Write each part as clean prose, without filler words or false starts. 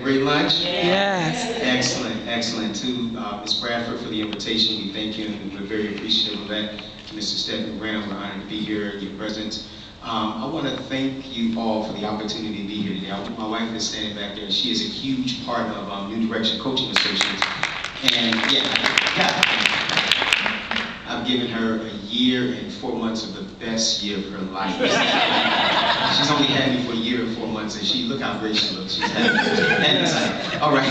great lunch? Yes. Excellent, excellent. To Ms. Bradford for the invitation, we thank you and we're very appreciative of that. To Mr. Stedman Graham, we're honored to be here in your presence. I want to thank you all for the opportunity to be here today. My wife is standing back there. She is a huge part of New Direction Coaching Associates. And I've given her a year and 4 months of the best year of her life. She's only had me for a year and 4 months, and look how great she looks. She's happy. All right.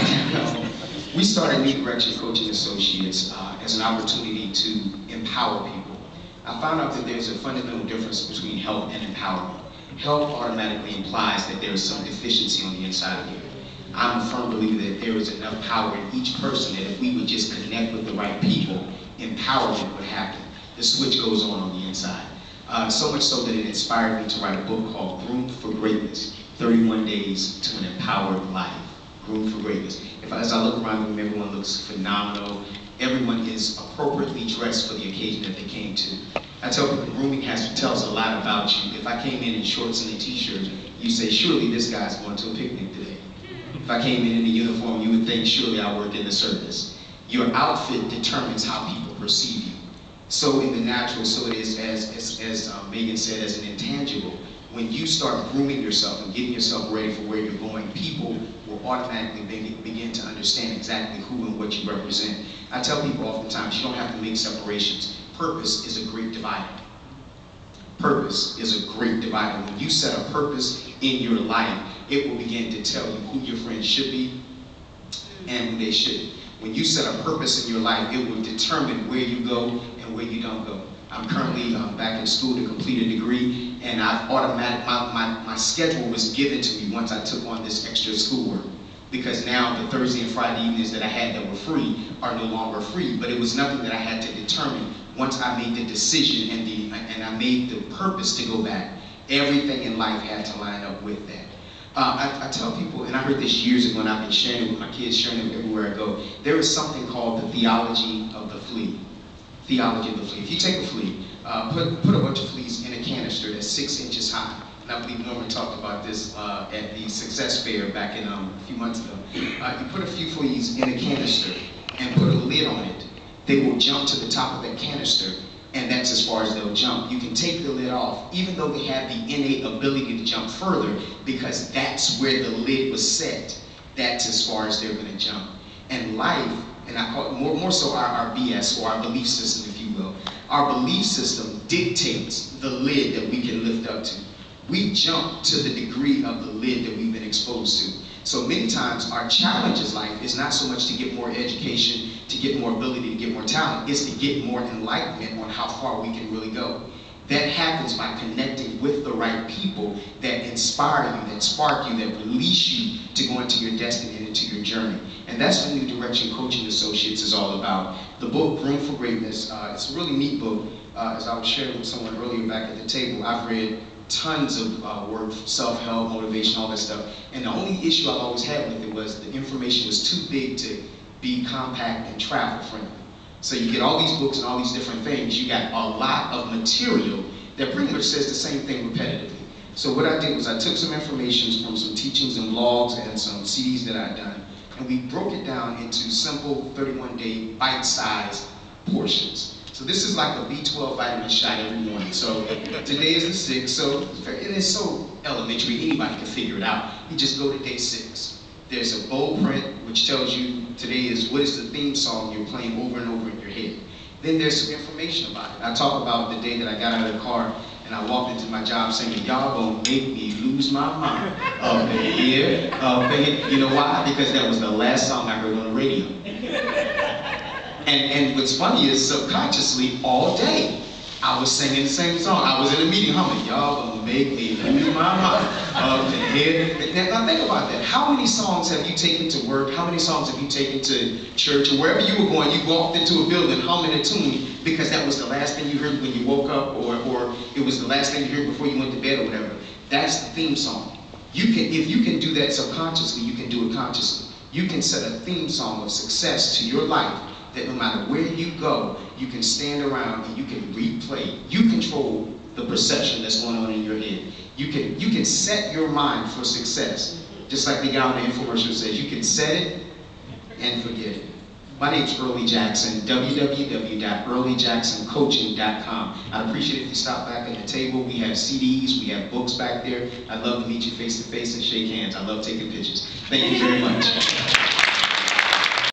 We started New Direction Coaching Associates as an opportunity to empower people. I found out that there's a fundamental difference between help and empowerment. Help automatically implies that there is some deficiency on the inside of you. I'm a firm believer that there is enough power in each person that if we would just connect with the right people, empowerment would happen. The switch goes on the inside. So much so that it inspired me to write a book called Groomed For Greatness, 31 Days to an Empowered Life. Groomed For Greatness. As I look around the room, everyone looks phenomenal. Everyone is appropriately dressed for the occasion that they came to. I tell people grooming tells a lot about you. If I came in shorts and a t-shirt, you say, surely this guy's going to a picnic today. If I came in a uniform, you would think, surely I work in the service. Your outfit determines how people perceive you. So in the natural, so it is, as Megan said, as an intangible. When you start grooming yourself and getting yourself ready for where you're going, people will automatically begin to understand exactly who and what you represent. I tell people oftentimes, you don't have to make separations. Purpose is a great divider. Purpose is a great divider. When you set a purpose in your life, it will begin to tell you who your friends should be and who they shouldn't. When you set a purpose in your life, it will determine where you go and where you don't go. I'm currently back in school to complete a degree, and my schedule was given to me once I took on this extra schoolwork. Because now the Thursday and Friday evenings that I had that were free are no longer free, but it was nothing that I had to determine once I made the decision and I made the purpose to go back. Everything in life had to line up with that. I tell people, and I heard this years ago, and I've been sharing it with my kids, sharing it everywhere I go, there is something called the theology of the flea. Theology of the flea. If you take a flea, put a bunch of fleas in a canister that's 6 inches high. And I believe Norman talked about this at the Success Fair back in a few months ago. You put a few fleas in a canister and put a lid on it. They will jump to the top of that canister, and that's as far as they'll jump. You can take the lid off, even though they have the innate ability to jump further, because that's where the lid was set. That's as far as they're going to jump. And life, and I call it more so our BS, or our belief system, if you will. Our belief system dictates the lid that we can lift up to. We jump to the degree of the lid that we've been exposed to. So many times our challenge in life is not so much to get more education, to get more ability, to get more talent. It's to get more enlightenment on how far we can really go. That happens by connecting with the right people that inspire you, that spark you, that release you to go into your destiny and into your journey. And that's what New Direction Coaching Associates is all about. The book, Groomed For Greatness, it's a really neat book. As I was sharing with someone earlier back at the table, I've read tons of work, self-help, motivation, all that stuff. And the only issue I've always had with it was the information was too big to be compact and travel friendly. So you get all these books and all these different things, you got a lot of material that pretty much says the same thing repetitively. So what I did was I took some information from some teachings and blogs and some CDs that I'd done, and we broke it down into simple 31-day bite-sized portions. So this is like a B12 vitamin shot every morning. So today is the 6th, so it is so elementary, anybody can figure it out. You just go to day 6. There's a bold print which tells you today is what is the theme song you're playing over and over in your head. Then there's some information about it. I talk about the day that I got out of the car and I walked into my job singing, y'all gonna make me lose my mind. Up in here, up in here. You know why? Because that was the last song I heard on the radio. And what's funny is subconsciously all day I was singing the same song. I was in a meeting humming, y'all gonna make me lose my mind. Up in here. Now think about that. How many songs have you taken to work? How many songs have you taken to church or wherever you were going? You walked into a building humming a tune because that was the last thing you heard when you woke up, or it was the last thing you heard before you went to bed or whatever. That's the theme song. If you can do that subconsciously, you can do it consciously. You can set a theme song of success to your life that no matter where you go, you can stand around and you can replay. You control the perception that's going on in your head. You can set your mind for success. just like the guy on the infomercial says, you can set it and forget it. My name's Early Jackson, www.earlyjacksoncoaching.com. I'd appreciate it if you stop back at the table. We have CDs, we have books back there. I'd love to meet you face to face and shake hands. I love taking pictures. Thank you very much.